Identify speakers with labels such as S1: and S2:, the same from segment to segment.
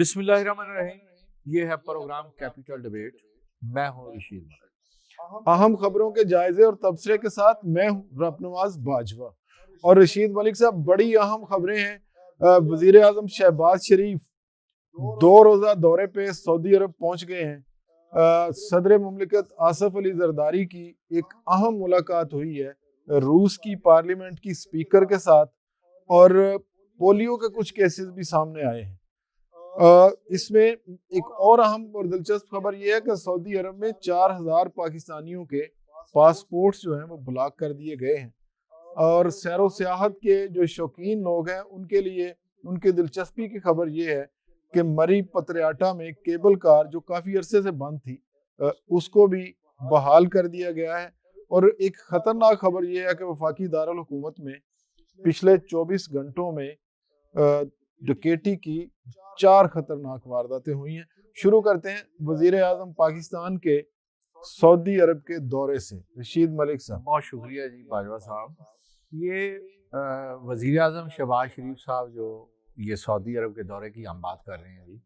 S1: بسم اللہ الرحمن الرحیم. یہ ہے پروگرام کیپیٹل ڈیبیٹ. میں ہوں رشید ملک.
S2: اہم خبروں کے جائزے اور تبصرے کے ساتھ میں ہوں ربنواز باجوہ. اور رشید ملک صاحب، بڑی اہم خبریں ہیں. وزیر اعظم شہباز شریف 2 روزہ دورے پہ سعودی عرب پہنچ گئے ہیں. صدر مملکت آصف علی زرداری کی ایک اہم ملاقات ہوئی ہے روس کی پارلیمنٹ کی سپیکر کے ساتھ، اور پولیو کے کچھ کیسز بھی سامنے آئے ہیں. اس میں ایک اور اہم اور دلچسپ خبر یہ ہے کہ سعودی عرب میں 4000 پاکستانیوں کے پاسپورٹس جو ہیں وہ بلاک کر دیے گئے ہیں. اور سیر و سیاحت کے جو شوقین لوگ ہیں ان کے لیے ان کی دلچسپی کی خبر یہ ہے کہ مری پتریاٹا میں کیبل کار جو کافی عرصے سے بند تھی اس کو بھی بحال کر دیا گیا ہے. اور ایک خطرناک خبر یہ ہے کہ وفاقی دارالحکومت میں پچھلے 24 گھنٹوں میں ڈکیٹی کی 4 خطرناک وارداتیں ہوئی ہیں. شروع کرتے ہیں وزیر اعظم پاکستان کے سعودی عرب کے دورے سے. رشید ملک صاحب.
S1: بہت شکریہ جی باجوہ صاحب. یہ وزیر اعظم شہباز شریف صاحب جو یہ سعودی عرب کے دورے کی ہم بات کر رہے ہیں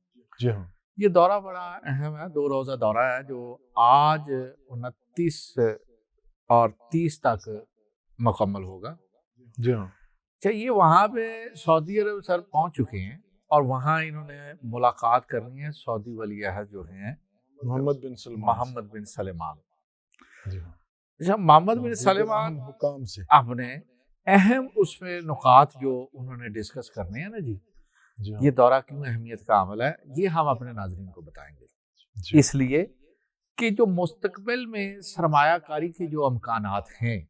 S2: جی ہاں،
S1: یہ دورہ بڑا اہم ہے. 2 روزہ دورہ ہے جو آج 29 اور 30 تک مکمل ہوگا.
S2: جی ہاں.
S1: اچھا، یہ وہاں پہ سعودی عرب سر پہنچ چکے ہیں اور وہاں انہوں نے ملاقات کرنی ہے سعودی ولی عہد جو ہیں محمد بن سلمان.
S2: جی ہاں.
S1: اچھا، محمد بن سلمان
S2: حکام سے
S1: اپنے اہم اس میں نکات جو انہوں نے ڈسکس کرنے ہیں نا جی، یہ دورہ کیوں اہمیت کا عمل ہے یہ ہم اپنے ناظرین کو بتائیں گے. اس لیے کہ جو مستقبل میں سرمایہ کاری کے جو امکانات ہیں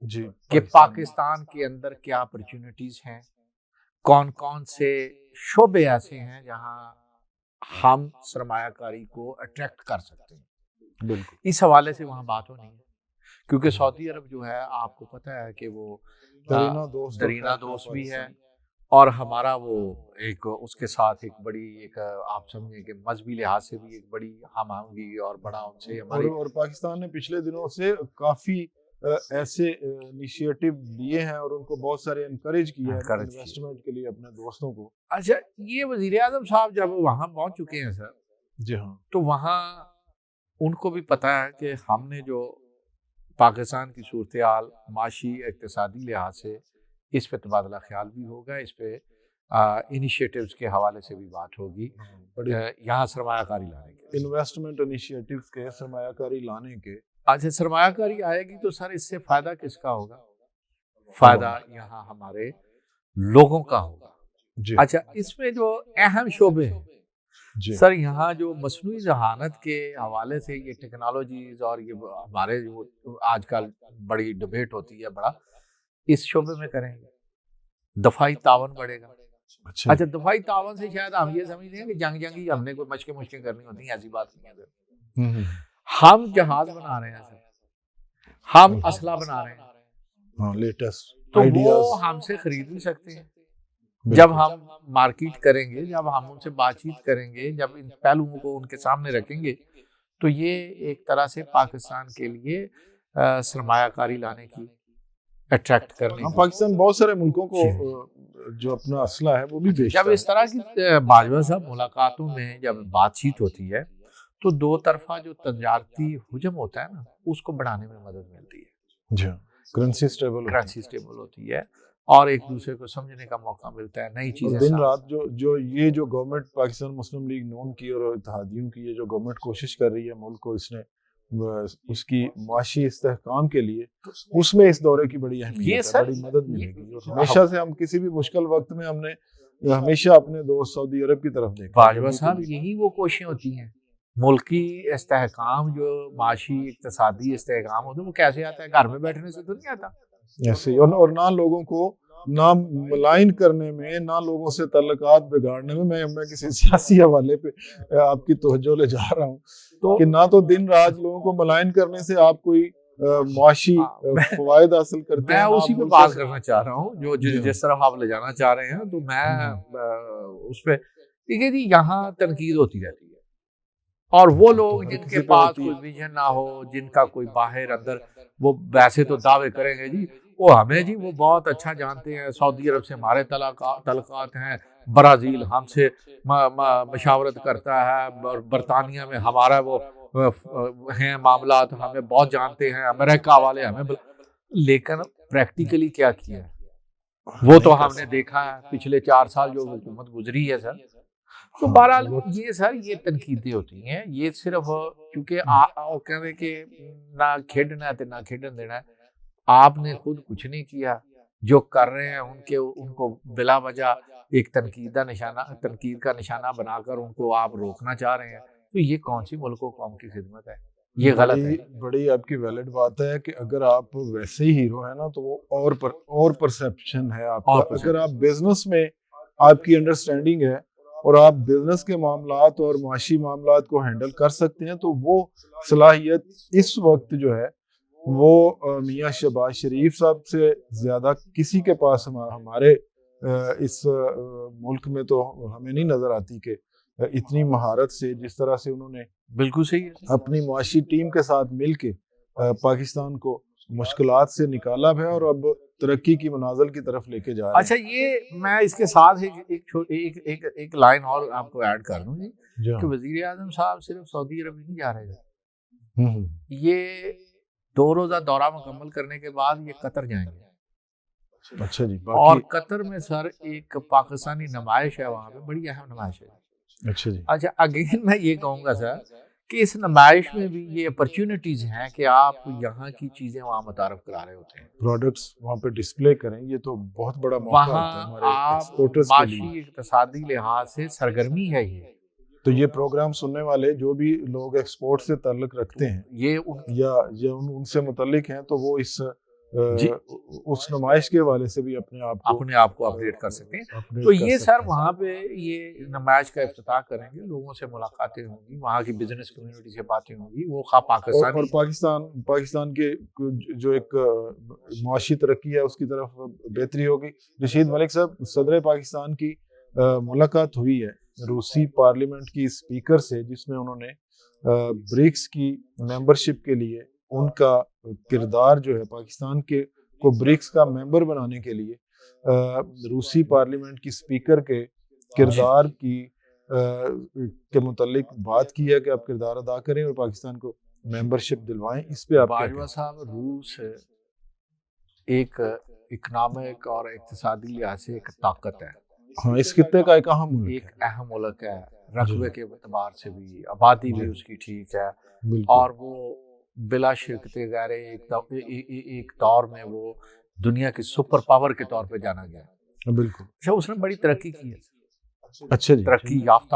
S2: جی
S1: کہ پاکستان کے اندر کیا اپرچونٹیز ہیں، کون کون سے شعبے ایسے ہیں جہاں ہم سرمایہ کاری کو اٹریکٹ کر سکتے ہیں،
S2: بالکل
S1: اس حوالے سے وہاں بات ہونی ہے. کیونکہ سعودی عرب جو ہے آپ کو پتہ ہے کہ وہ درینا دوست بھی ہے، اور ہمارا وہ ایک اس کے ساتھ ایک بڑی ایک آپ سمجھیں کہ مذہبی لحاظ سے بھی ایک بڑی ہم آہنگی اور بڑا ان سے ہماری.
S2: اور پاکستان نے پچھلے دنوں سے کافی ایسے انیشیٹو لیے ہیں اور ان کو بہت سارے انکریج کیا ہے انویسٹمنٹ کے لیے اپنے دوستوں کو.
S1: اچھا، یہ وزیر اعظم صاحب جب وہاں پہنچ چکے ہیں سر،
S2: جی ہاں،
S1: تو وہاں ان کو بھی پتہ ہے کہ ہم نے جو پاکستان کی صورتحال معاشی اقتصادی لحاظ سے اس پہ تبادلہ خیال بھی ہوگا، اس پہ انیشیٹیوز کے حوالے سے بھی بات ہوگی یہاں سرمایہ کاری لانے کے
S2: انویسٹمنٹ انیشیٹیوز کے سرمایہ کاری لانے کے.
S1: اچھا، سرمایہ کاری آئے گی تو سر اس سے فائدہ کس کا ہوگا؟ فائدہ یہاں ہمارے لوگوں کا ہوگا. اچھا، اس میں جو اہم شعبے ہیں سر، یہاں جو مصنوعی ذہانت کے حوالے سے یہ ٹیکنالوجیز اور یہ ہمارے جو آج کل بڑی ڈبیٹ ہوتی ہے بڑا، اس شعبے میں کریں گے دفاعی تعاون بڑھے گا. اچھا، دفاعی تعاون سے شاید ہم یہ سمجھتے ہیں کہ جنگی ہم نے کوئی مشقیں کرنی ہوتی ہیں، ایسی بات نہیں ہے سر. ہم جہاز بنا رہے ہیں سر، ہم اسلحہ بنا رہے ہیں،
S2: لیٹسٹ
S1: تو وہ ہم سے خرید بھی سکتے ہیں. جب ہم مارکیٹ کریں گے، جب ہم ان سے بات چیت کریں گے، جب ان پہلوؤں کو ان کے سامنے رکھیں گے، تو یہ ایک طرح سے پاکستان کے لیے سرمایہ کاری لانے کی اٹریکٹ کرنے کی.
S2: پاکستان بہت سارے ملکوں کو جو اپنا اسلحہ ہے وہ بھی بیچتا ہے.
S1: جب اس طرح کی باجوہ صاحب ملاقاتوں میں جب بات چیت ہوتی ہے تو 2 طرفہ جو تجارتی حجم ہوتا ہے نا، اس کو بڑھانے میں مدد ملتی ہے.
S2: جی، کرنسی
S1: اسٹیبل ہوتی ہے اور ایک دوسرے کو سمجھنے کا موقع ملتا ہے، نئی چیزیں.
S2: دن رات جو گورنمنٹ پاکستان مسلم لیگ نون کی اور اتحادیوں کی یہ جو گورنمنٹ کوشش کر رہی ہے ملک کو اس کی معاشی استحکام کے لیے، اس میں اس دورے کی بڑی اہمیت ہے، بڑی مدد ملے گی. ہمیشہ سے ہم کسی بھی مشکل وقت میں ہم نے ہمیشہ اپنے دوست سعودی عرب کی طرف دیکھا.
S1: باجوہ صاحب، یہی وہ کوششیں ہوتی ہیں. ملکی استحکام جو معاشی اقتصادی استحکام ہوتا ہے وہ کیسے آتا ہے؟ گھر میں بیٹھنے سے تو نہیں آتا.
S2: ایسے اور نہ لوگوں کو نہ ملائن کرنے میں، نہ لوگوں سے تعلقات بگاڑنے میں. میں کسی سیاسی حوالے پہ آپ کی توجہ لے جا رہا ہوں کہ نہ تو دن رات لوگوں کو ملائن کرنے سے آپ کوئی معاشی فوائد حاصل کرتے ہیں.
S1: میں اسی پہ بات کرنا چاہ رہا ہوں جو جس طرف آپ لے جانا چاہ رہے ہیں، تو میں اس پہ دیکھیے جی، یہاں تنقید ہوتی رہتی ہے، اور وہ لوگ جن کے پاس کوئی ویژن نہ ہو، جن کا کوئی باہر اندر، وہ ویسے تو دعوے کریں گے جی وہ ہمیں جی وہ بہت اچھا جانتے ہیں، سعودی عرب سے ہمارے تعلقات ہیں، برازیل ہم سے مشاورت کرتا ہے، اور برطانیہ میں ہمارا وہ ہیں معاملات، ہمیں بہت جانتے ہیں، امریکہ والے ہمیں لیکن پریکٹیکلی کیا کیا ہے وہ تو ہم نے دیکھا ہے پچھلے 4 سال جو حکومت گزری ہے سر. تو بہرحال یہ سر یہ تنقیدیں ہوتی ہیں، یہ صرف کیونکہ کہتے کہ نہ کھیڈنا ہے نہ کھیڈن دینا ہے. آپ نے خود کچھ نہیں کیا، جو کر رہے ہیں ان کو بلا وجہ ایک تنقید کا نشانہ بنا کر ان کو آپ روکنا چاہ رہے ہیں. تو یہ کون سی ملک و قوم کی خدمت ہے؟ یہ غلط ہے.
S2: بڑی آپ کی ویلڈ بات ہے کہ اگر آپ ویسے ہی ہیرو ہیں نا تو وہ اور پرسپشن ہے آپ کا. اگر آپ بزنس میں آپ کی انڈرسٹینڈنگ ہے اور آپ بزنس کے معاملات اور معاشی معاملات کو ہینڈل کر سکتے ہیں تو وہ صلاحیت اس وقت جو ہے وہ میاں شہباز شریف صاحب سے زیادہ کسی کے پاس ہمارے اس ملک میں تو ہمیں نہیں نظر آتی کہ اتنی مہارت سے جس طرح سے انہوں نے
S1: بالکل صحیح ہے
S2: اپنی معاشی ٹیم کے ساتھ مل کے پاکستان کو مشکلات سے نکالا ہے اور اب ترقی کی منازل کی طرف لے کے جا رہے ہیں.
S1: اچھا یہ میں اس کے ساتھ ایک لائن اور آپ کو ایڈ کر دوں جی کہ وزیر اعظم صاحب صرف سعودی عرب نہیں جا رہے ہیں، یہ 2 روزہ دورہ مکمل کرنے کے بعد یہ قطر جائیں گے.
S2: اچھا جی.
S1: اور قطر میں سر ایک پاکستانی نمائش ہے، وہاں پہ بڑی اہم نمائش ہے.
S2: اچھا جی.
S1: اچھا اگین میں یہ کہوں گا سر کہ اس نمائش میں بھی یہ اپرچونٹیز ہیں کہ آپ یہاں کی چیزیں وہاں متعارف کرا رہے ہوتے ہیں،
S2: پروڈکٹس وہاں پہ ڈسپلے کریں. یہ تو بہت بڑا موقع ہوتا ہے ہمارے ایکسپورٹرز کے لیے.
S1: معاشی اقتصادی لحاظ سے سرگرمی ہے یہ.
S2: تو یہ پروگرام سننے والے جو بھی لوگ ایکسپورٹ سے تعلق رکھتے ہیں
S1: یہ
S2: یا ان سے متعلق ہیں تو وہ اس نمائش کے حوالے سے بھی اپنے آپ کو
S1: اپڈیٹ کر سکتے ہیں. تو یہ سر وہاں پہ یہ نمائش کا افتتاح کریں گے، لوگوں سے ملاقاتیں ہوں گی، وہاں کی بزنس کمیونٹی سے باتیں ہوں گی، وہ
S2: اور پاکستان کے جو ایک معاشی ترقی ہے اس کی طرف بہتری ہوگی. رشید ملک صاحب، صدر پاکستان کی ملاقات ہوئی ہے روسی پارلیمنٹ کی اسپیکر سے، جس میں انہوں نے برکس کی ممبرشپ کے لیے ان کا کردار جو ہے پاکستان کے کو برکس کا ممبر بنانے کے لیے روسی پارلیمنٹ کی اسپیکر کے کردار کے متعلق بات کی ہے کہ آپ کردار ادا کریں اور پاکستان کو ممبرشپ دلوائیں. اس پہ آپ
S1: باجوہ صاحب، روس ایک اکنامک اور اقتصادی لحاظ سے ایک طاقت ہے.
S2: ہاں، اس خطے کا ایک
S1: اہم ملک ہے، رقبے کے اعتبار سے بھی، آبادی بھی اس کی ٹھیک ہے، اور وہ بلا شرکت غیر ایک دور میں وہ دنیا کی سپر پاور کے طور پہ جانا گیا.
S2: بالکل.
S1: اچھا اس نے بڑی ترقی کی ہے.
S2: اچھا جی.
S1: ترقی یافتہ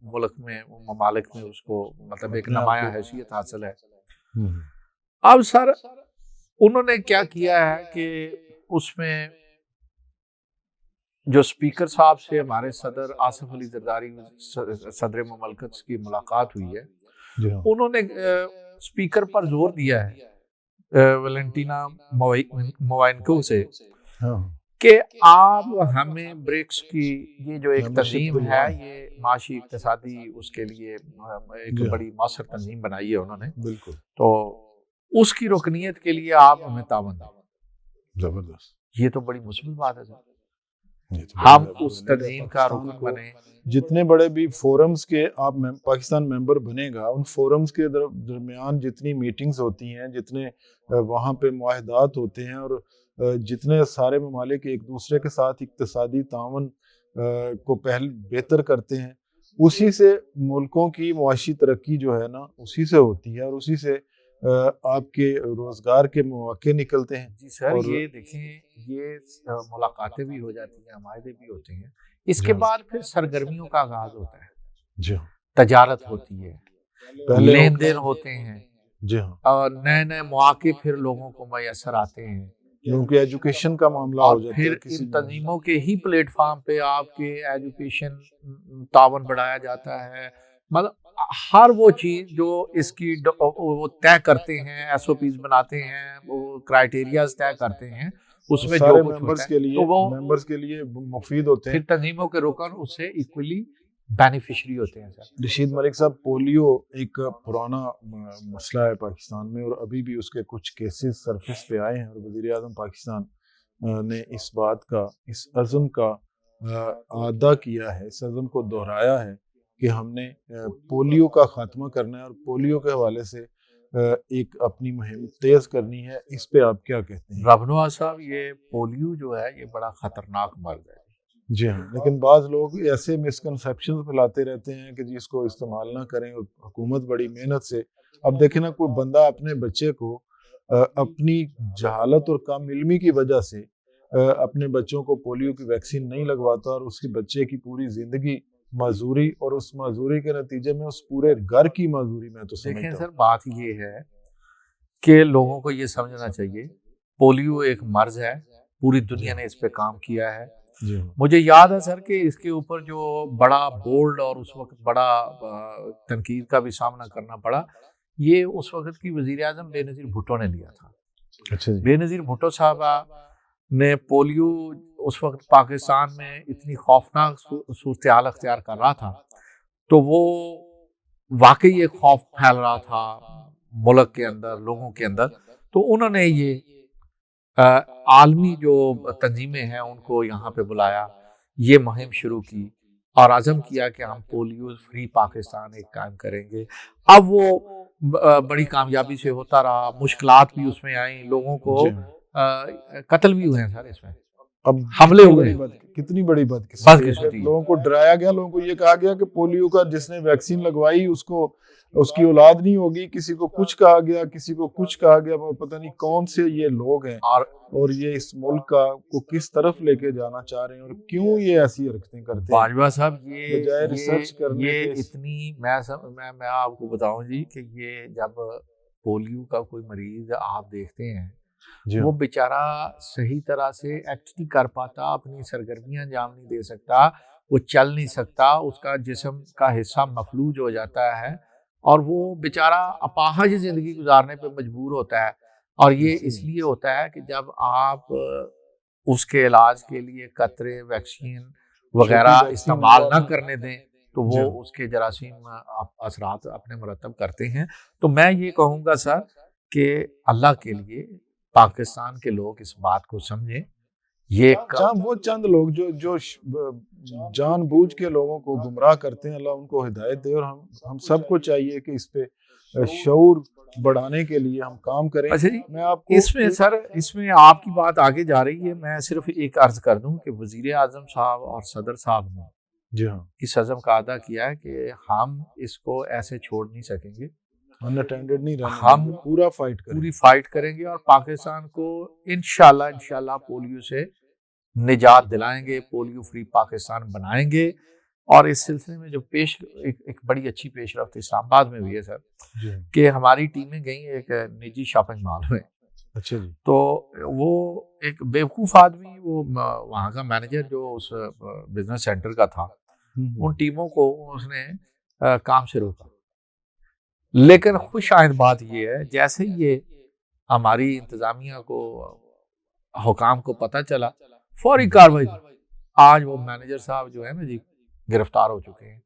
S1: ملک میں، ممالک میں اس کو مطلب ایک نمایاں حیثیت حاصل ہے. اب سر انہوں نے کیا کیا ہے کہ اس میں جو اسپیکر صاحب سے ہمارے صدر آصف علی زرداری صدر مملکت کی ملاقات ہوئی ہے، انہوں نے اسپیکر پر زور دیا ہے ویلنٹینا موائنکو سے کہ آپ ہمیں برکس کی یہ جو ایک تنظیم ہے، یہ معاشی اقتصادی اس کے لیے ایک بڑی مؤثر تنظیم بنائی ہے انہوں نے،
S2: بالکل،
S1: تو اس کی رکنیت کے لیے آپ ہمیں تعاون دیں.
S2: زبردست.
S1: یہ تو بڑی مثبت بات ہے سر. ہم اس تنظیم کا رکن بنے.
S2: جتنے بڑے بھی فورمز کے آپ پاکستان ممبر بنے گا، ان فورمز کے درمیان جتنی میٹنگز ہوتی ہیں، جتنے وہاں پہ معاہدات ہوتے ہیں، اور جتنے سارے ممالک ایک دوسرے کے ساتھ اقتصادی تعاون کو بہتر کرتے ہیں، اسی سے ملکوں کی معاشی ترقی جو ہے نا اسی سے ہوتی ہے، اور اسی سے آپ کے روزگار کے مواقع نکلتے ہیں.
S1: جی سر، یہ دیکھیں یہ ملاقاتیں بھی ہو جاتی ہیں، معاہدے بھی ہوتے ہیں، اس کے بعد پھر سرگرمیوں کا آغاز ہوتا ہے.
S2: جی،
S1: تجارت ہوتی ہے، لین دین ہوتے ہیں،
S2: جی ہاں،
S1: اور نئے مواقع پھر لوگوں کو میسر آتے ہیں،
S2: کیونکہ ایجوکیشن کا معاملہ ہو جاتا ہے.
S1: پھر ان تنظیموں کے ہی پلیٹ فارم پہ آپ کے ایجوکیشن تعاون بڑھایا جاتا ہے. مطلب ہر وہ چیز جو اس کی وہ طے کرتے ہیں، ایس او پیز بناتے ہیں، وہ کرائیٹیریاز طے کرتے ہیں، اس میں جو کچھ ہوتا ہے تو وہ
S2: ممبرز کے لیے مفید ہوتے ہیں.
S1: پھر تنظیموں کے رکن اس سے ایکولی بینیفیشری ہوتے ہیں. سر
S2: رشید ملک صاحب، پولیو ایک پرانا مسئلہ ہے پاکستان میں، اور ابھی بھی اس کے کچھ کیسز سرفیس پہ آئے ہیں، اور وزیر اعظم پاکستان نے اس بات کا، اس عزم کا ادا کیا ہے، اس عزم کو دہرایا ہے کہ ہم نے پولیو کا خاتمہ کرنا ہے اور پولیو کے حوالے سے ایک اپنی مہم تیز کرنی ہے، اس پہ آپ کیا کہتے ہیں؟
S1: ربنوا صاحب، یہ پولیو جو ہے یہ بڑا خطرناک مرض ہے.
S2: جی ہاں، لیکن بعض لوگ ایسے مسکنسیپشن پھیلاتے رہتے ہیں کہ جی اس کو استعمال نہ کریں، اور حکومت بڑی محنت سے، اب دیکھیں نا، کوئی بندہ اپنے بچے کو اپنی جہالت اور کم علمی کی وجہ سے اپنے بچوں کو پولیو کی ویکسین نہیں لگواتا، اور اس کی بچے کی پوری زندگی معذوری، اور اس معذوری کے نتیجے میں اس پورے گھر کی معذوری میں تو سمجھتا
S1: دیکھیں
S2: ہوں.
S1: سر، بات یہ ہے کہ لوگوں کو یہ سمجھنا چاہیے پولیو ایک مرض ہے، پوری دنیا نے اس پہ کام کیا ہے.
S2: جی ہاں.
S1: مجھے یاد ہے سر کہ اس کے اوپر جو بڑا بولڈ اور اس وقت بڑا تنقید کا بھی سامنا کرنا پڑا، یہ اس وقت کی وزیر اعظم بے نظیر بھٹو نے لیا تھا.
S2: اچھا جی.
S1: بے نظیر بھٹو صاحبہ نے پولیو اس وقت پاکستان میں اتنی خوفناک صورتحال اختیار کر رہا تھا، تو وہ واقعی ایک خوف پھیل رہا تھا ملک کے اندر، لوگوں کے اندر. تو انہوں نے یہ عالمی جو تنظیمیں ہیں ان کو یہاں پہ بلایا، یہ مہم شروع کی اور عزم کیا کہ ہم پولیو فری پاکستان ایک قائم کریں گے. اب وہ بڑی کامیابی سے ہوتا رہا، مشکلات بھی اس میں آئیں، لوگوں کو قتل بھی ہوئے ہیں سر، اس میں
S2: اب
S1: حملے ہوئے.
S2: کتنی بڑی بدقسمتی. لوگوں کو ڈرایا گیا، لوگوں کو یہ کہا گیا کہ پولیو کا جس نے ویکسین لگوائی اس کی اولاد نہیں ہوگی، کسی کو کچھ کہا گیا، کسی کو کچھ کہا گیا. پتہ نہیں کون سے یہ لوگ ہیں اور یہ اس ملک کو کس طرف لے کے جانا چاہ رہے ہیں، اور کیوں یہ ایسی حرکتیں کرتے ہیں.
S1: باجوہ صاحب،
S2: بجائے ریسرچ کرنے
S1: یہ
S2: کے
S1: اتنی میں آپ کو بتاؤں جی کہ یہ جب پولیو کا کوئی مریض آپ دیکھتے ہیں، وہ بیچارہ صحیح طرح سے ایکٹ نہیں کر پاتا، اپنی سرگرمیاں انجام نہیں دے سکتا، وہ چل نہیں سکتا، اس کا جسم کا حصہ مفلوج ہو جاتا ہے اور وہ بیچارہ اپاہج زندگی گزارنے پہ مجبور ہوتا ہے. اور یہ اس لیے ہوتا ہے کہ جب آپ اس کے علاج کے لیے قطرے، ویکسین وغیرہ استعمال نہ کرنے دیں تو وہ اس کے جراثیم اثرات اپنے مرتب کرتے ہیں. تو میں یہ کہوں گا سر کہ اللہ کے لیے پاکستان کے لوگ اس بات کو سمجھیں. یہ
S2: وہ چند لوگ جو جان بوجھ کے لوگوں کو گمراہ کرتے ہیں، اللہ ان کو ہدایت دے، اور ہم سب کو چاہیے کہ اس پہ شعور بڑھانے کے لیے ہم کام کریں.
S1: اچھا جی،
S2: میں آپ کو
S1: اس میں آپ کی بات آگے جا رہی ہے، میں صرف ایک عرض کر دوں کہ وزیر اعظم صاحب اور صدر صاحب نے
S2: جی ہاں
S1: اس عزم کا ادا کیا ہے کہ ہم اس کو ایسے چھوڑ نہیں سکیں گے،
S2: ان اٹینڈڈ نہیں رہنا،
S1: ہم
S2: پوری
S1: فائٹ کریں گے اور پاکستان کو انشاءاللہ پولیو سے نجات دلائیں گے، پولیو فری پاکستان بنائیں گے. اور اس سلسلے میں جو ایک بڑی اچھی پیش رفت اسلام آباد میں ہوئی ہے سر، کہ ہماری ٹیمیں گئیں ایک نجی شاپنگ مال میں.
S2: اچھا جی.
S1: تو وہ ایک بیوقوف آدمی، وہ وہاں کا مینیجر جو اس بزنس سینٹر کا تھا، ان ٹیموں کو اس نے کام سے روکا. لیکن خوش آئند بات یہ ہے، جیسے یہ ہماری انتظامیہ کو، حکام کو پتہ چلا، فوری کاروائی. آج وہ مینیجر صاحب جو ہے نا جی گرفتار ہو چکے ہیں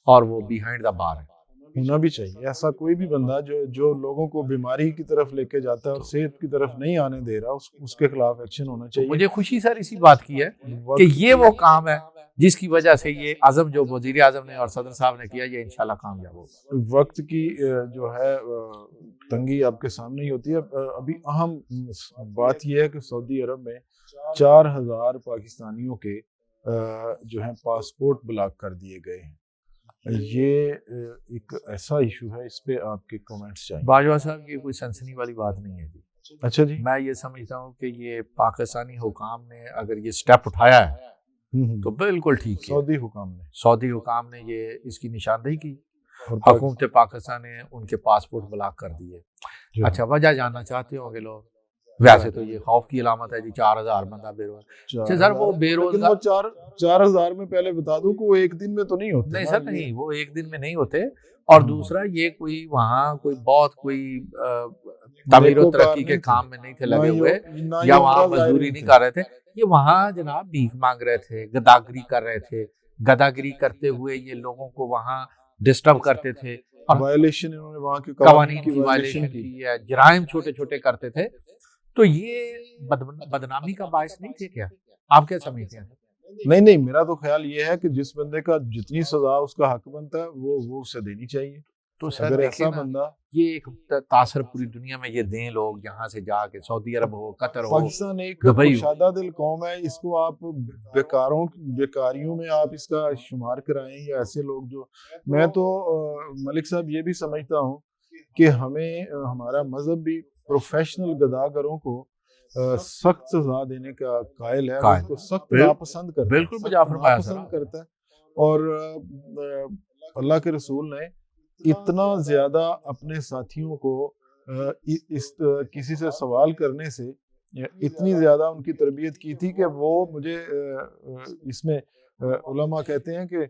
S1: اور وہ بیہائنڈ دا بار ہے.
S2: ہونا بھی چاہیے ایسا کوئی بھی بندہ جو لوگوں کو بیماری کی طرف لے کے جاتا ہے اور صحت کی طرف نہیں آنے دے رہا، اس کے خلاف ایکشن ہونا چاہیے.
S1: مجھے خوشی سر اسی بات کی ہے کہ یہ وہ کام ہے جس کی وجہ سے یہ عزم جو وزیر اعظم نے اور صدر صاحب نے کیا، یہ انشاءاللہ کامیاب ہوگا.
S2: وقت کی جو ہے تنگی آپ کے سامنے ہی ہوتی ہے. ابھی اہم بات یہ ہے کہ سعودی عرب میں 4000 پاکستانیوں کے جو ہیں پاسپورٹ بلاک کر دیے گئے ہیں. یہ ایک ایسا ایشو ہے، اس پہ آپ کے کمنٹس چاہیے.
S1: باجوہ صاحب، یہ کوئی سنسنی والی بات نہیں ہے جی.
S2: اچھا جی.
S1: میں یہ سمجھتا ہوں کہ یہ پاکستانی حکام نے اگر یہ سٹیپ اٹھایا ہے تو بالکل ٹھیک ہے. سعودی حکام نے یہ اس کی نشاندہی کی، حکومت پاکستان نے ان کے پاسپورٹ بلاک کر دیے. اچھا، وجہ جاننا چاہتے ہوں گے لوگ؟ ویسے تو یہ خوف کی علامت ہے جی، 4000 بندہ بے روزگار. سر وہ بے روزگار
S2: 4000 میں پہلے بتا دوں کہ وہ ایک دن میں تو نہیں ہوتے.
S1: نہیں سر، نہیں، وہ ایک دن میں نہیں ہوتے. اور دوسرا یہ کوئی وہاں کوئی بہت کوئی تعمیر و ترقی کے کام میں نہیں تھے لگے ہوئے، یا وہاں مزدوری نہیں کر رہے تھے. یہ وہاں جناب بھیک مانگ رہے تھے، گداگری کر رہے تھے. گداگری کرتے ہوئے یہ لوگوں کو وہاں ڈسٹرب کرتے تھے،
S2: وائلیشن انہوں نے وہاں کے
S1: قوانین کی وائلیشن کی ہے، جرائم چھوٹے چھوٹے کرتے تھے. تو یہ بدنامی کا باعث نہیں تھے کیا؟ آپ کیا سمجھتے ہیں؟
S2: نہیں میرا تو خیال یہ ہے کہ جس بندے کا جتنی سزا اس کا حق بنتا ہے وہ اسے دینی چاہیے.
S1: تو سر
S2: اگر
S1: دیکھیں
S2: ایسا
S1: نا،
S2: بندہ
S1: یہ ایک تاثر پوری دنیا میں یہ دیں لوگ یہاں سے جا کے، سعودی عرب ہو، قطر ہو،
S2: پاکستان ایک
S1: دبئی ہو.
S2: کشادہ دل قوم ہے، اس کو آپ بیکاریوں میں آپ اس کا شمار کرائیں یا ایسے لوگ جو، میں تو ملک صاحب یہ بھی سمجھتا ہوں کہ ہمیں ہمارا مذہب بھی پروفیشنل گداگروں کو سخت سزا دینے کا قائل ہے، اور اس کو سخت ناپسند کرتا ہے،
S1: بالکل بجا فرمایا سر.
S2: ناپسند کرتا ہے. اور اللہ کے رسول نے اتنا زیادہ اپنے ساتھیوں کو کسی سے سوال کرنے سے اتنی زیادہ ان کی تربیت کی تھی کہ وہ مجھے اس میں علماء کہتے ہیں کہ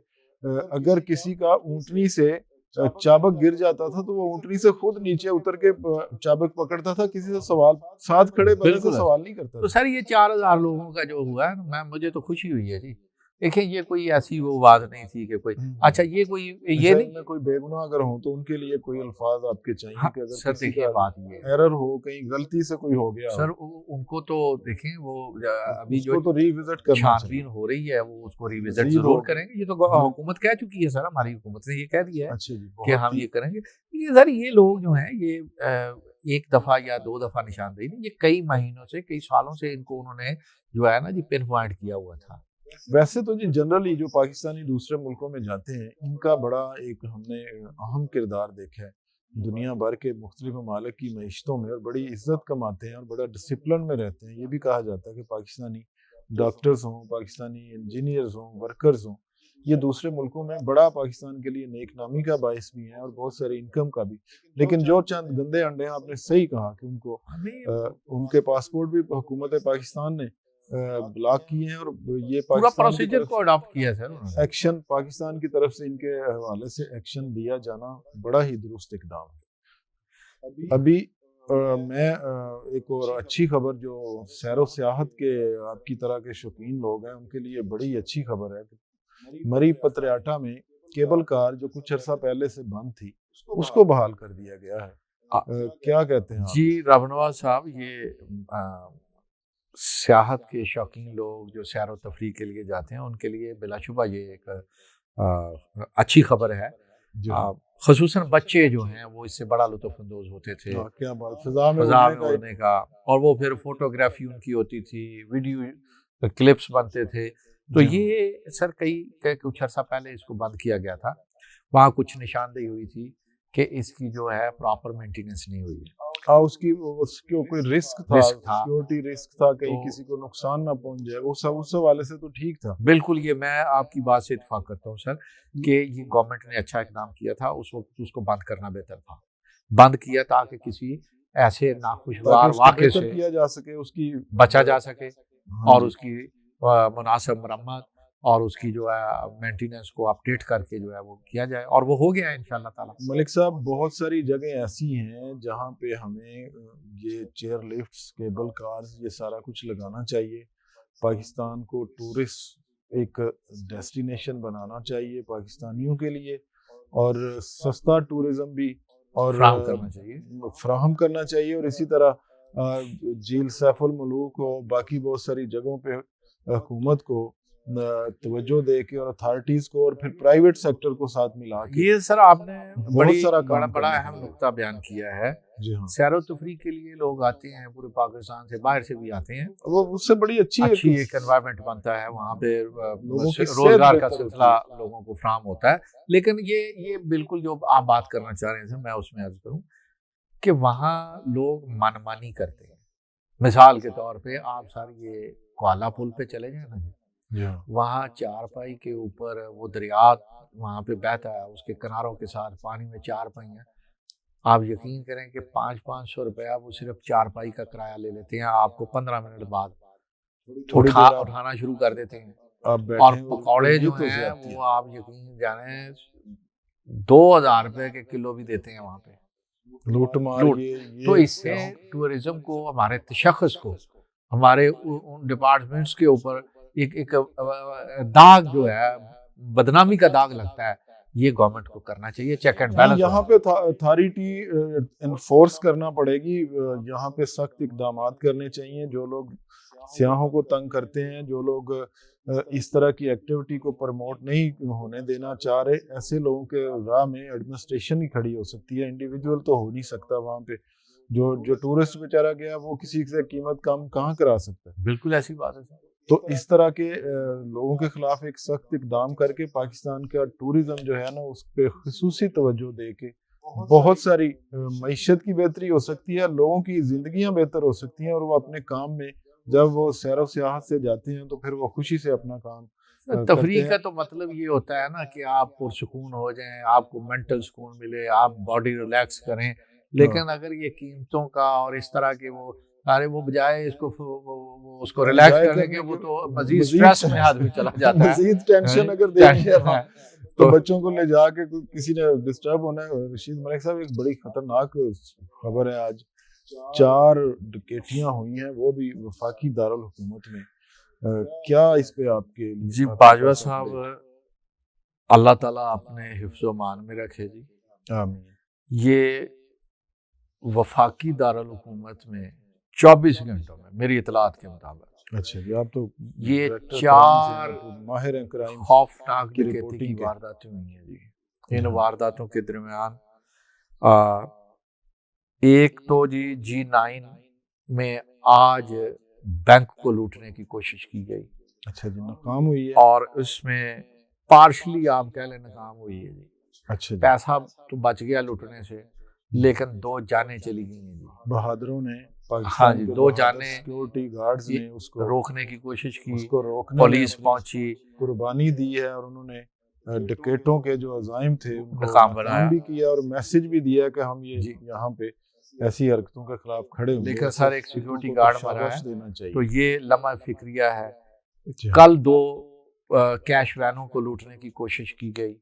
S2: اگر کسی کا اونٹنی سے چابک گر جاتا تھا تو وہ اونٹنی سے خود نیچے اتر کے چابک پکڑتا تھا، کسی سے سوال ساتھ کھڑے بندے سے سوال نہیں کرتا.
S1: تو سر یہ 4000 لوگوں کا جو ہوا ہے، مجھے تو خوشی ہوئی ہے جی. دیکھیں یہ کوئی ایسی وہ بات نہیں تھی کہ کوئی اچھا یہ کوئی یہ نہیں
S2: میں کوئی بے گناہ اگر ہوں تو ان کے لیے کوئی الفاظ آپ کے چاہیے کہ اگر
S1: سر دیکھیے بات یہ
S2: ایرر ہو، کہیں غلطی سے کوئی ہو گیا
S1: سر، ان کو تو دیکھیں وہ ابھی جو
S2: تو ری وزٹ کرنا
S1: چھانبین ہو رہی ہے وہ اس کو ری وزٹ ضرور کریں گے. یہ تو حکومت کہہ چکی ہے سر، ہماری حکومت نے یہ کہہ دیا ہے کہ ہم یہ کریں گے. یہ سر یہ لوگ جو ہیں یہ ایک دفعہ یا 2 دفعہ نشاندہی نہیں، یہ کئی مہینوں سے، کئی سالوں سے ان کو انہوں نے جو ہے نا جی پن پوائنٹ کیا ہوا تھا.
S2: ویسے تو جی جنرلی جو پاکستانی دوسرے ملکوں میں جاتے ہیں ان کا بڑا ایک ہم نے اہم کردار دیکھا ہے دنیا بھر کے مختلف ممالک کی معیشتوں میں، اور بڑی عزت کماتے ہیں اور بڑا ڈسپلن میں رہتے ہیں. یہ بھی کہا جاتا ہے کہ پاکستانی ڈاکٹرز ہوں، پاکستانی انجینئرز ہوں، ورکرز ہوں، یہ دوسرے ملکوں میں بڑا پاکستان کے لیے نیک نامی کا باعث بھی ہے اور بہت ساری انکم کا بھی. لیکن جو چند گندے انڈے ہیں، آپ نے صحیح کہا کہ ان کو ان کے پاسپورٹ بھی حکومت پاکستان نے بلاک کیے ہیں، اور یہ
S1: پورا پروسیجر کو اڈاپٹ کیا ہے سر.
S2: ایکشن پاکستان کی طرف سے ان کے حوالے سے ایکشن لیا جانا بڑا ہی درست اقدام ہے. ابھی میں ایک اور اچھی خبر جو سیر و سیاحت کے آپ کی طرح کے شوقین لوگ ہیں ان کے لیے بڑی اچھی خبر ہے کہ مری پتریاٹا میں کیبل کار جو کچھ عرصہ پہلے سے بند تھی اس کو بحال کر دیا گیا ہے. کیا کہتے ہیں
S1: جی رب نواز صاحب، یہ سیاحت کے شوقین لوگ جو سیر و تفریح کے لیے جاتے ہیں ان کے لیے بلا شبہ یہ ایک اچھی خبر ہے. خصوصاً بچے جو ہیں وہ اس سے بڑا لطف اندوز ہوتے تھے،
S2: کیا بات، فضا میں
S1: اڑنے کا، اور وہ پھر فوٹوگرافی ان کی ہوتی تھی، ویڈیو کلپس بنتے تھے. تو یہ سر کچھ عرصہ پہلے اس کو بند کیا گیا تھا. وہاں کچھ نشاندہی ہوئی تھی کہ اس کی جو ہے پراپر مینٹیننس نہیں ہوئی ہے.
S2: اس کی کوئی رسک تھا، سیکیورٹی رسک تھا، کہیں کسی کو نقصان نہ پہنچ جائے، وہ سب اس حوالے سے تو ٹھیک تھا.
S1: بالکل، یہ میں آپ کی بات سے اتفاق کرتا ہوں سر کہ یہ گورنمنٹ نے اچھا اقدام کیا تھا. اس وقت اس کو بند کرنا بہتر تھا. بند کیا تاکہ کسی ایسے ناخوشگوار واقعے سے
S2: کیا جا سکے، اس کی
S1: بچا جا سکے، اور اس کی مناسب مرمت اور اس کی جو ہے مینٹیننس کو اپڈیٹ کر کے جو ہے وہ کیا جائے، اور وہ ہو گیا ہے انشاءاللہ تعالیٰ.
S2: ملک صاحب بہت ساری جگہیں ایسی ہیں جہاں پہ ہمیں یہ چیئر لفٹس، کیبل کارز، یہ سارا کچھ لگانا چاہیے. پاکستان کو ٹورسٹ ایک ڈیسٹینیشن بنانا چاہیے پاکستانیوں کے لیے، اور سستا ٹورزم بھی اور فراہم کرنا چاہیے. اور اسی طرح جھیل سیف الملوک ہو، باقی بہت ساری جگہوں پہ حکومت کو توجہ دے کے، اور اتھارٹیز کو، اور پھر پرائیویٹ سیکٹر کو ساتھ ملا کے.
S1: یہ سر آپ نے بڑا اہم نقطہ بیان کیا ہے.
S2: جی ہاں،
S1: سیر و تفریح کے لیے لوگ آتے ہیں پورے پاکستان سے، باہر سے بھی آتے ہیں.
S2: وہ اس سے بڑی اچھی
S1: ایک انوائرمنٹ بنتا ہے وہاں پہ، روزگار کا سلسلہ لوگوں کو فراہم ہوتا ہے. لیکن یہ بالکل جو آپ بات کرنا چاہ رہے ہیں میں اس میں عرض کروں کہ وہاں لوگ من مانی کرتے ہیں. مثال کے طور پہ آپ سر یہ کوالا پل پہ چلے جائیں نا، وہاں چارپائی کے اوپر وہ دریا وہاں پہ بہتا ہے، اس کے کناروں کے ساتھ پانی میں چارپائی ہیں. آپ یقین کریں کہ 500 روپیہ وہ صرف چارپائی کا کرایہ لے لیتے ہیں. آپ کو 15 منٹ بعد اٹھانا شروع کر دیتے ہیں. اور پکوڑے جو ہیں وہ آپ یقین جانیں 2000 روپے کے کلو بھی دیتے ہیں وہاں پہ.
S2: لوٹ.
S1: تو اس سے ٹورزم کو، ہمارے تشخص کو، ہمارے ان ڈپارٹمنٹس کے اوپر ایک داغ جو ہے، بدنامی کا داغ لگتا ہے. یہ گورنمنٹ کو کرنا چاہیے چیک اینڈ بیلنس.
S2: یہاں پہ اتھارٹی انفورس کرنا پڑے گی، یہاں پہ سخت اقدامات کرنے چاہیے. جو لوگ سیاحوں کو تنگ کرتے ہیں، جو لوگ اس طرح کی ایکٹیویٹی کو پروموٹ نہیں ہونے دینا چاہ رہے، ایسے لوگوں کے راہ میں ایڈمنسٹریشن ہی کھڑی ہو سکتی ہے، انڈیویجول تو ہو نہیں سکتا وہاں پہ۔ جو ٹورسٹ بیچارہ گیا وہ کسی سے قیمت کم کہاں کرا سکتا ہے؟
S1: بالکل ایسی بات ہے سر۔
S2: تو اس طرح کے لوگوں کے خلاف ایک سخت اقدام کر کے پاکستان کا ٹورزم جو ہے نا اس پہ خصوصی توجہ دے کے بہت ساری معیشت کی بہتری ہو سکتی ہے، لوگوں کی زندگیاں بہتر ہو سکتی ہیں، اور وہ اپنے کام میں جب وہ سیر و سیاحت سے جاتے ہیں تو پھر وہ خوشی سے اپنا کام
S1: تفریح کا تو مطلب یہ ہوتا ہے نا کہ آپ پرسکون ہو جائیں، آپ کو مینٹل سکون ملے، آپ باڈی ریلیکس کریں۔ لیکن اگر یہ قیمتوں کا اور اس طرح کے وہ بجائے اس کو ریلیکس کرنے کے، وہ تو مزید سٹریس میں آدمی چلا جاتا ہے،
S2: مزید ٹینشن اگر دینی ہے تو بچوں کو لے جا کے کسی نے ڈسٹرب ہونا ہے۔ رشید ملک صاحب، ایک بڑی خطرناک خبر ہے، آج 4 ڈکیتیاں ہوئی ہیں، وہ بھی وفاقی دارالحکومت میں، کیا اس پہ آپ کے لیے؟
S1: جی باجوہ صاحب، اللہ تعالیٰ اپنے حفظ و امان میں رکھے جی،
S2: آمین۔
S1: یہ وفاقی دارالحکومت میں 24 گھنٹوں میں میری اطلاعات کے مطابق،
S2: اچھا جی، آپ تو
S1: یہ 4
S2: ماہر ہیں کرائم،
S1: خوفناک ڈکیتی کی وارداتیں ہوئی ہیں جی۔ ان وارداتوں کے درمیان ایک تو جی G9 میں آج بینک کو لوٹنے کی کوشش کی گئی،
S2: اچھا جی، ناکام ہوئی ہے،
S1: اور اس میں پارشلی آپ کہہ لیں ناکام ہوئی ہے جی۔
S2: اچھا،
S1: پیسہ تو بچ گیا لوٹنے سے، لیکن 2 جانیں چلی گئی ہیں جی۔
S2: بہادروں نے،
S1: ہاں جی، 2 جانیں
S2: سیکورٹی گارڈز نے اس کو
S1: روکنے کی کوشش کی،
S2: اس کو روکنے
S1: پولیس پہنچی،
S2: قربانی دی ہے، اور انہوں نے ڈکیٹوں کے جو عزائم تھے ان کو
S1: ناکام بنایا
S2: بھی کیا، اور میسج بھی دیا کہ ہم یہ یہاں پہ ایسی حرکتوں کے خلاف کھڑے ہوں گے۔
S1: لیکن سر ایک سیکورٹی گارڈ مرا ہے،
S2: دینا چاہیے۔
S1: تو یہ لمحہ فکریہ ہے۔ کل 2 کیش وینوں کو لوٹنے کی کوشش کی گئی،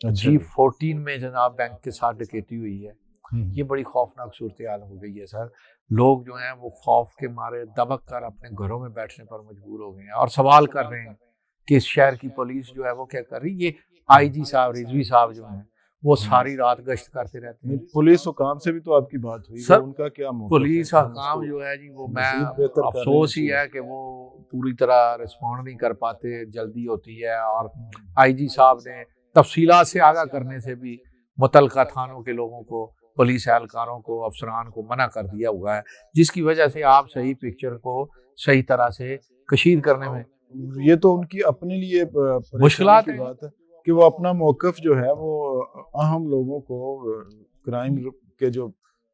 S1: G14 میں جناب بینک کے ساتھ ڈکیتی ہوئی ہے۔ یہ بڑی خوفناک صورتحال ہو گئی ہے سر۔ لوگ جو ہیں وہ خوف کے مارے دبک کر اپنے گھروں میں بیٹھنے پر مجبور ہو گئے ہیں، اور سوال کر رہے ہیں کہ اس شہر کی پولیس جو ہے وہ کیا کر رہی ہے۔ یہ IG صاحب، رضوی صاحب جو ہیں وہ ساری رات گشت کرتے رہتے ہیں۔
S2: پولیس حکام سے بھی تو آپ کی بات ہوئی
S1: سر،
S2: ان کا کیا موقف ہے؟
S1: پولیس حکام جو ہے جی، وہ میں افسوس ہی ہے کہ وہ پوری طرح رسپونڈ نہیں کر پاتے، جلدی ہوتی ہے، اور IG صاحب نے تفصیلات سے آگاہ کرنے سے بھی متعلقہ تھانوں کے لوگوں کو، پولیس اہلکاروں کو، افسران کو منع کر دیا ہوا ہے، جس کی وجہ سے آپ صحیح پکچر کو صحیح طرح سے کشید کرنے میں،
S2: یہ تو ان کی اپنے لیے
S1: مشکلات
S2: کی بات ہے کہ وہ اپنا موقف جو ہے وہ اہم لوگوں کو، کرائم کے جو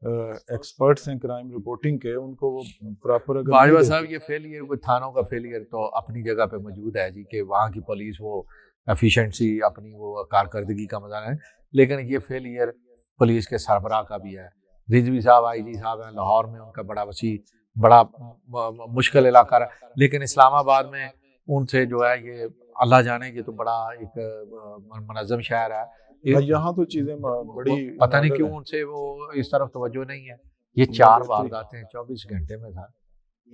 S2: ایکسپرٹس ہیں کرائم رپورٹنگ کے، ان کو وہ پراپر۔
S1: باجوہ صاحب، یہ فیلئر کوئی تھانوں کا فیلئر تو اپنی جگہ پہ موجود ہے جی، کہ وہاں کی پولیس وہ ایفیشنسی، اپنی وہ کارکردگی کا مظاہرہ ہے، لیکن یہ فیلئر پولیس کے سربراہ کا بھی ہے۔ رضوی صاحب IG صاحب ہیں لاہور میں، ان کا بڑا وسیع، بڑا مشکل علاقہ رہا، لیکن اسلام آباد میں ان سے جو ہے یہ اللہ جانے، یہ تو بڑا ایک منظم شہر ہے،
S2: یہاں تو چیزیں بڑی
S1: پتہ نہیں کیوں ان سے وہ اس طرف توجہ نہیں ہے۔ یہ 4 وارداتیں 24 گھنٹے میں تھا،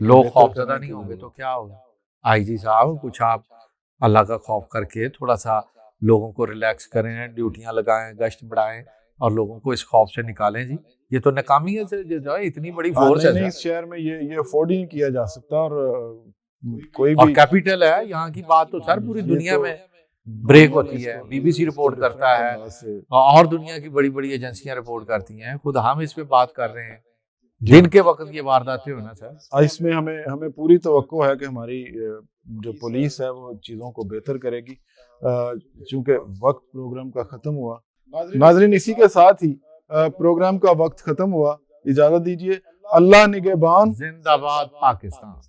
S1: لوگ خوف زدہ نہیں ہوں گے تو کیا ہوگا؟ IG صاحب، کچھ آپ اللہ کا خوف کر کے تھوڑا سا لوگوں کو ریلیکس کریں، ڈیوٹیاں لگائیں، گشت بڑھائیں، اور لوگوں کو اس خوف سے نکالیں جی۔ یہ تو ناکامی ہے، اتنی بڑی فورس ہے
S2: اس شہر میں، یہ افورڈ نہیں کیا جا سکتا، اور کوئی
S1: اور
S2: بھی
S1: کیپیٹل ہے یہاں کی بات تو سر پوری دنیا میں بریک ہوتی ہے، BBC رپورٹ کرتا ہے، اور دنیا کی بڑی بڑی ایجنسیاں رپورٹ کرتی ہیں، خود ہم اس پہ بات کر رہے ہیں، دن کے وقت یہ وارداتیں ہونا سر۔
S2: اس میں ہمیں پوری توقع ہے کہ ہماری جو پولیس ہے وہ چیزوں کو بہتر کرے گی، چونکہ وقت پروگرام کا ختم ہوا۔ ناظرین، اسی کے ساتھ ہی پروگرام کا وقت ختم ہوا، اجازت دیجیے، اللہ نگہبان،
S1: زندہ باد پاکستان۔